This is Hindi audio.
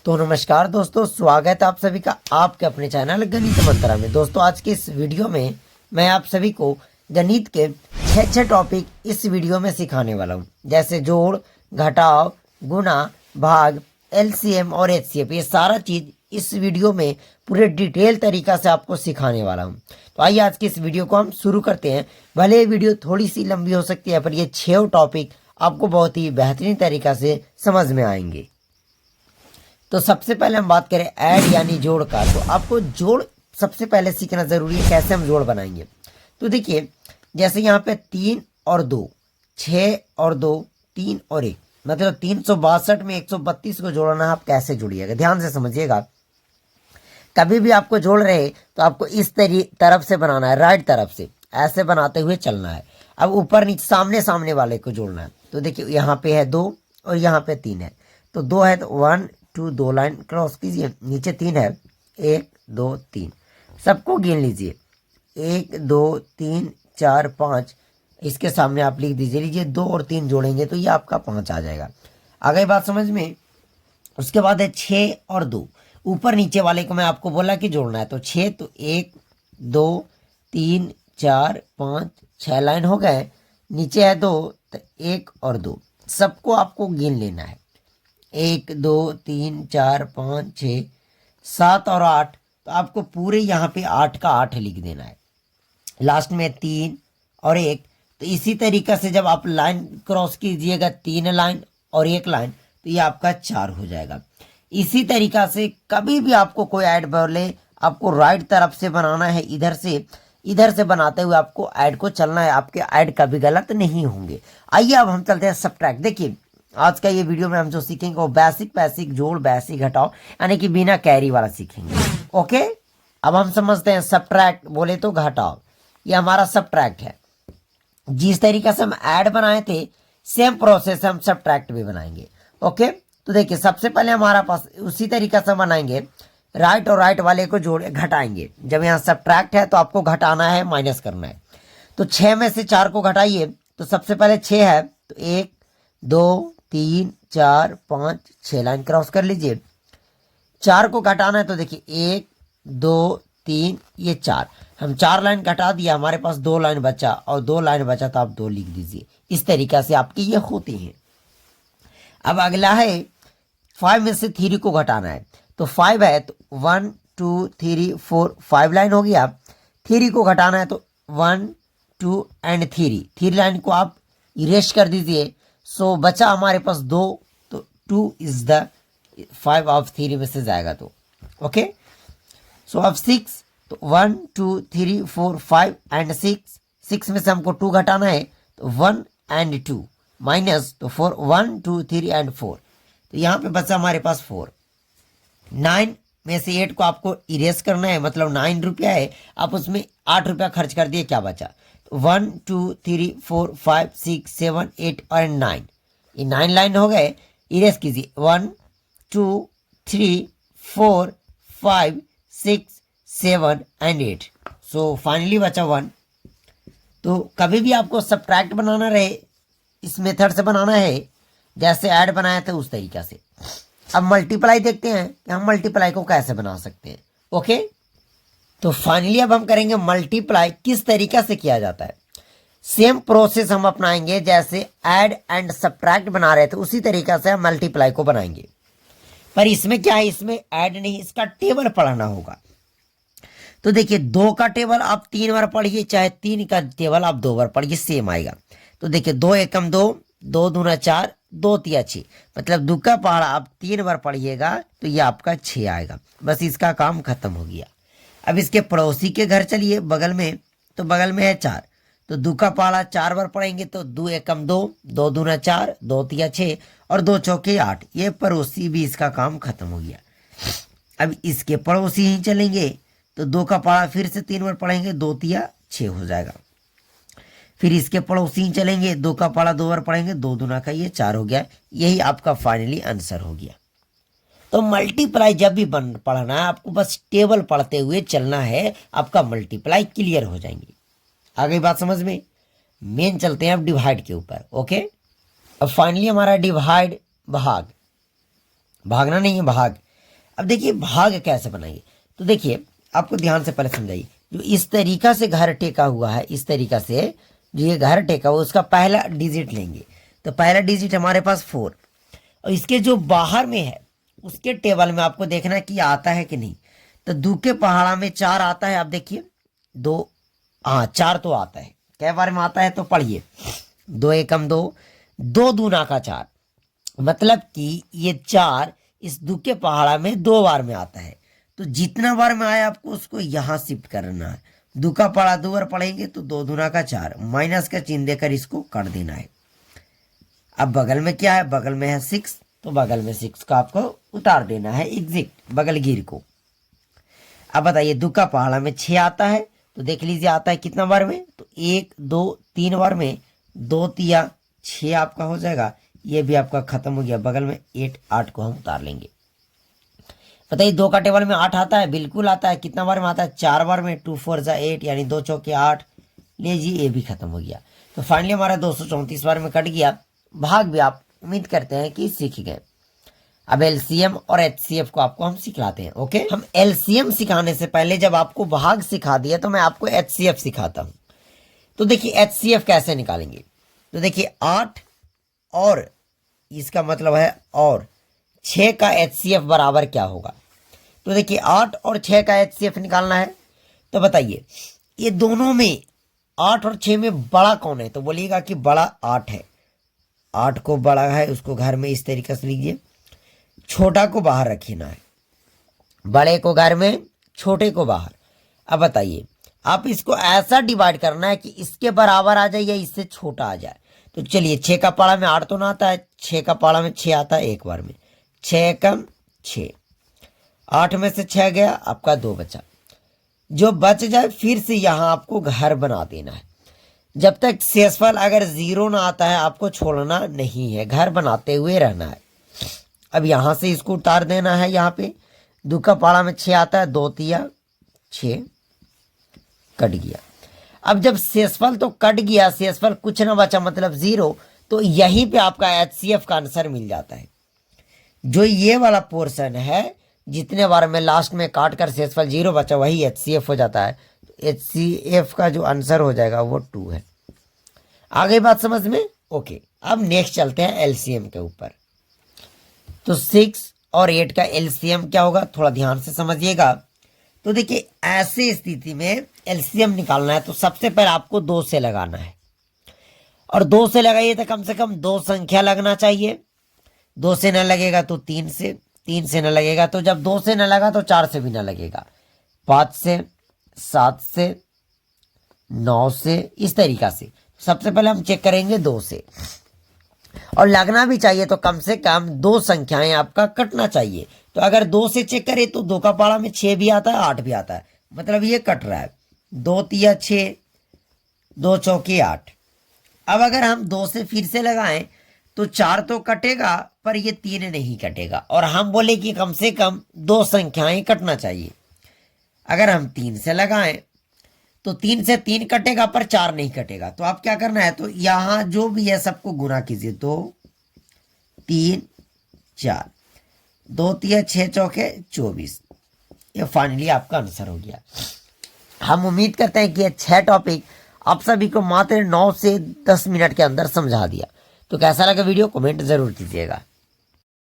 तो नमस्कार दोस्तों, स्वागत है आप सभी का आपके अपने चैनल गणित मंत्रा में। दोस्तों आज के इस वीडियो में मैं आप सभी को गणित के 6 टॉपिक इस वीडियो में सिखाने वाला हूं, जैसे जोड़, घटाव, गुणा, भाग, एलसीएम और एचसीएफ। ये सारा चीज इस वीडियो में पूरे डिटेल तरीका से आपको सिखाने वाला हूँ। तो आइए आज की इस वीडियो को हम शुरू करते हैं। भले ये वीडियो थोड़ी सी लंबी हो सकती है, पर ये 6 टॉपिक आपको बहुत ही बेहतरीन तरीका से समझ में आएंगे। तो सबसे पहले हम बात करें ऐड यानी जोड़ का। तो आपको जोड़ सबसे पहले सीखना जरूरी है, कैसे हम जोड़ बनाएंगे। तो देखिए, जैसे यहाँ पे 3 और 2, 6 और 2, 3 और 1, मतलब 362 में 132 को जोड़ना है। आप कैसे जोड़िएगा, ध्यान से समझिएगा। कभी भी आपको जोड़ रहे तो आपको इस तरफ से बनाना है, राइट तरफ से ऐसे बनाते हुए चलना है। अब ऊपर नीचे सामने सामने वाले को जोड़ना है। तो देखिए यहाँ पे है 2 और यहाँ पे 3 है। तो 2 है तो 1 2 2 लाइन क्रॉस कीजिए। नीचे 3 है, 1 2 3, सबको गिन लीजिए। 1 2 3 4 5, इसके सामने आप लिख दीजिए। लीजिए 2 और 3 जोड़ेंगे तो ये आपका 5 आ जाएगा। आ गई बात समझ में। उसके बाद है 6 और 2, ऊपर नीचे वाले को मैं आपको बोला कि जोड़ना है। तो 6 तो 1 2 3 4 5 6 लाइन हो गए। नीचे है 2 तो 1 और 2, सबको आपको गिन लेना है। 1 2 3 4 5 6 7 और 8, तो आपको पूरे यहाँ पे 8 का 8 लिख देना है। लास्ट में 3 और 1, तो इसी तरीका से जब आप लाइन क्रॉस कीजिएगा, 3 लाइन और 1 लाइन, तो ये आपका 4 हो जाएगा। इसी तरीका से कभी भी आपको कोई ऐड बोले, आपको राइट तरफ से बनाना है, इधर से बनाते हुए आपको ऐड को चलना है। आपके ऐड कभी गलत नहीं होंगे। आइए अब हम चलते हैं सब्ट्रैक्ट। देखिए आज का ये वीडियो में हम जो सीखेंगे वो बेसिक जोड़, बेसिक घटाव, यानी कि बिना कैरी वाला सीखेंगे। ओके, अब हम समझते हैं सब्ट्रैक्ट बोले तो घटाव। ये हमारा सब्ट्रैक्ट है। जिस तरीके से हम ऐड बनाए थे, सेम प्रोसेस हम सब्ट्रैक्ट भी बनाएंगे। ओके, तो देखिए सबसे पहले हमारा पास उसी तरीके से बनाएंगे। राइट और राइट वाले को जोड़ घटाएंगे। जब यहाँ सब्ट्रैक्ट है तो आपको घटाना है, माइनस करना है। तो 6 में से 4 को घटाइए। तो सबसे पहले 6 है तो 1 2 3 4 5 6 लाइन क्रॉस कर लीजिए। 4 को घटाना है तो देखिए 1 2 3, ये 4, हम 4 लाइन घटा दिया, हमारे पास 2 लाइन बचा, और 2 लाइन बचा तो आप 2 लिख दीजिए। इस तरीका से आपकी ये होती हैं। अब अगला है 5 में से 3 को घटाना है। तो 5 है तो 1 2 3 4, 5 लाइन हो गया। 3 को घटाना है तो 1 2 एंड 3 लाइन को आप इरेज कर दीजिए। सो बचा हमारे पास 2, तो 2 इज द 5 ऑफ 3 में से जाएगा। तो ओके, सो अब 6, तो 1 2 3 4 5 एंड 6 में से हमको 2 घटाना है। तो 1 एंड 2 माइनस, तो 4 1 2 3 एंड 4, तो यहाँ पे बचा हमारे पास 4। 9 में से 8 को आपको इरेज करना है, मतलब 9 रुपया है, आप उसमें 8 रुपया खर्च कर दिए, क्या बचा। 1 2 3 4 5 6 7 8 और 9, ये 9 लाइन हो गए। इरेज कीजिए 1 2 3 4 5 6 7 एंड 8। सो फाइनली बचा 1। तो कभी भी आपको सब्ट्रैक्ट बनाना रहे, इस मेथड से बनाना है जैसे ऐड बनाया था उस तरीका से। अब मल्टीप्लाई देखते हैं कि हम मल्टीप्लाई को कैसे बना सकते हैं। ओके, तो फाइनली अब हम करेंगे मल्टीप्लाई किस तरीका से किया जाता है। सेम प्रोसेस हम अपनाएंगे, जैसे ऐड एंड सब्ट्रैक्ट बना रहे थे उसी तरीका से हम मल्टीप्लाई को बनाएंगे। पर इसमें क्या है, इसमें ऐड नहीं, इसका टेबल पढ़ना होगा। तो देखिए 2 का टेबल आप 3 बार पढ़िए, चाहे 3 का टेबल आप 2 बार पढ़िए, सेम आएगा। तो देखिए 2 एकम 2, 2 दूना 4, 2 तिया 6, मतलब 2 का पहाड़ा आप 3 बार पढ़िएगा तो ये आपका 6 आएगा। बस इसका काम खत्म हो गया। अब इसके पड़ोसी के घर चलिए, बगल में, तो बगल में है 4, तो 2 का पहाड़ा 4 बार पढ़ेंगे तो 2 एकम 2, 2 दूना 4, 2 तिया 6 और 2 चौके 8, ये पड़ोसी भी इसका काम खत्म हो गया। अब इसके पड़ोसी ही चलेंगे तो 2 का पहाड़ा फिर से 3 बार पढ़ेंगे, 2 तिया 6 हो जाएगा। फिर इसके पड़ोसी चलेंगे, 2 का पहाड़ा 2 बार पढ़ेंगे, 2 दूना का ये 4 हो गया। यही आपका फाइनली आंसर हो गया। तो मल्टीप्लाई जब भी पढ़ना है आपको बस टेबल पढ़ते हुए चलना है, आपका मल्टीप्लाई क्लियर हो जाएंगे। आ गई बात समझ में। मेन चलते हैं अब डिवाइड के ऊपर। ओके, अब फाइनली हमारा डिवाइड भाग, भागना नहीं है, भाग अब देखिए भाग कैसे बनाएंगे, तो देखिए आपको ध्यान से पहले समझाइए। जो इस तरीका से घर टेका हुआ है, इस तरीका से जो ये घर टेका हुआ उसका पहला डिजिट लेंगे, तो पहला डिजिट हमारे पास 4, और इसके जो बाहर में है उसके टेबल में आपको देखना है कि आता है कि नहीं। तो दू के पहाड़ा में 4 आता है, आप देखिए 2, हाँ 4 तो आता है। कै बार में आता है तो पढ़िए, 2 एकम 2, 2 दूना का 4, मतलब कि ये 4 इस दू के पहाड़ा में 2 बार में आता है। तो जितना बार में आया आपको उसको यहाँ शिफ्ट करना है। दू का पहाड़ा 2 बार पढ़ेंगे तो 2 दूना का 4, माइनस का चिन्ह देकर इसको कर देना है। अब बगल में क्या है, बगल में है 6, तो बगल में 6 का आपको उतार देना है एग्जैक्ट बगल गिर को। अब बताइए दू का पहाड़ा में 6 आता है, तो देख लीजिए आता है कितना बार में, तो 1 2 3 बार में, 2 तिया 6 आपका हो जाएगा। ये भी आपका खत्म हो गया, बगल में 8 को हम उतार लेंगे। बताइए 2 का टेबल में 8 आता है, बिल्कुल आता है। कितना बार में आता है, 4 बार में, 2 4 जा 8, यानी 2 चौके 8। लीजिए ये भी खत्म हो गया। तो फाइनली हमारा 234 बार में कट गया। भाग भी आप उम्मीद करते हैं कि सीख गए। अब एलसीएम और एचसीएफ को आपको हम सिखाते हैं। ओके, हम एलसीएम सिखाने से पहले जब आपको भाग सिखा दिया तो मैं आपको एचसीएफ सिखाता हूं। तो देखिए एचसीएफ कैसे निकालेंगे, तो देखिए 8 और इसका मतलब है और 6 का एचसीएफ बराबर क्या होगा। तो देखिए 8 और 6 का एचसीएफ निकालना है। तो बताइए ये दोनों में 8 और 6 में बड़ा कौन है, तो बोलिएगा कि बड़ा 8 है। 8 को बड़ा है उसको घर में इस तरीके से लीजिए, छोटा को बाहर रखना है, बड़े को घर में, छोटे को बाहर। अब बताइए आप इसको ऐसा डिवाइड करना है कि इसके बराबर आ जाए या इससे छोटा आ जाए। तो चलिए 6 का पाड़ा में 8 तो ना आता है, 6 का पाड़ा में 6 आता है एक बार में, 6 कम 6, 8 में से 6 गया, आपका 2 बचा। जो बच जाए फिर से यहाँ आपको घर बना देना है। जब तक शेषफल अगर 0 ना आता है आपको छोड़ना नहीं है, घर बनाते हुए रहना है। अब यहाँ से इसको उतार देना है। यहाँ पे 2 का पाड़ा में 6 आता है, 2 तिया 6 कट गया। अब जब शेषफल तो कट गया, शेषफल कुछ ना बचा मतलब 0, तो यहीं पे आपका एचसीएफ का आंसर मिल जाता है। जो ये वाला पोर्शन है जितने बार में लास्ट में काट कर शेषफल 0 बचा वही एचसीएफ हो जाता है। तो एचसीएफ का जो आंसर हो जाएगा वो 2 है। आगे बात समझ में? ओके, अब नेक्स्ट चलते हैं एलसीएम के ऊपर। तो 6 और 8 का एलसीएम क्या होगा, थोड़ा ध्यान से समझिएगा। तो देखिए ऐसे स्थिति में एलसीएम निकालना है तो सबसे पहले आपको 2 से लगाना है, और 2 से लगाइए तो कम से कम 2 संख्या लगना चाहिए। 2 से न लगेगा तो 3 से, 3 से न लगेगा तो जब 2 से न लगा तो 4 से भी न लगेगा, 5 से, 7 से, 9 से, इस तरीका से। सबसे पहले हम चेक करेंगे 2 से, और लगना भी चाहिए तो कम से कम 2 संख्याएं आपका कटना चाहिए। तो अगर 2 से चेक करें तो 2 का पाड़ा में 6 भी आता है, 8 भी आता है, मतलब ये कट रहा है। 2 तिया 6, 2 चौके 8। अब अगर हम 2 से फिर से लगाएं तो 4 तो कटेगा पर ये 3 नहीं कटेगा, और हम बोले कि कम से कम 2 संख्याएं कटना चाहिए। अगर हम 3 से लगाएं तो 3 से 3 कटेगा पर 4 नहीं कटेगा। तो आप क्या करना है, तो यहां जो भी है सबको गुना कीजिए, 2 3 4, 2 तिया 6 चौके 24। ये फाइनली आपका आंसर हो गया। हम उम्मीद करते हैं कि ये 6 टॉपिक आप सभी को मात्र 9 से 10 मिनट के अंदर समझा दिया। तो कैसा लगा वीडियो कमेंट जरूर कीजिएगा।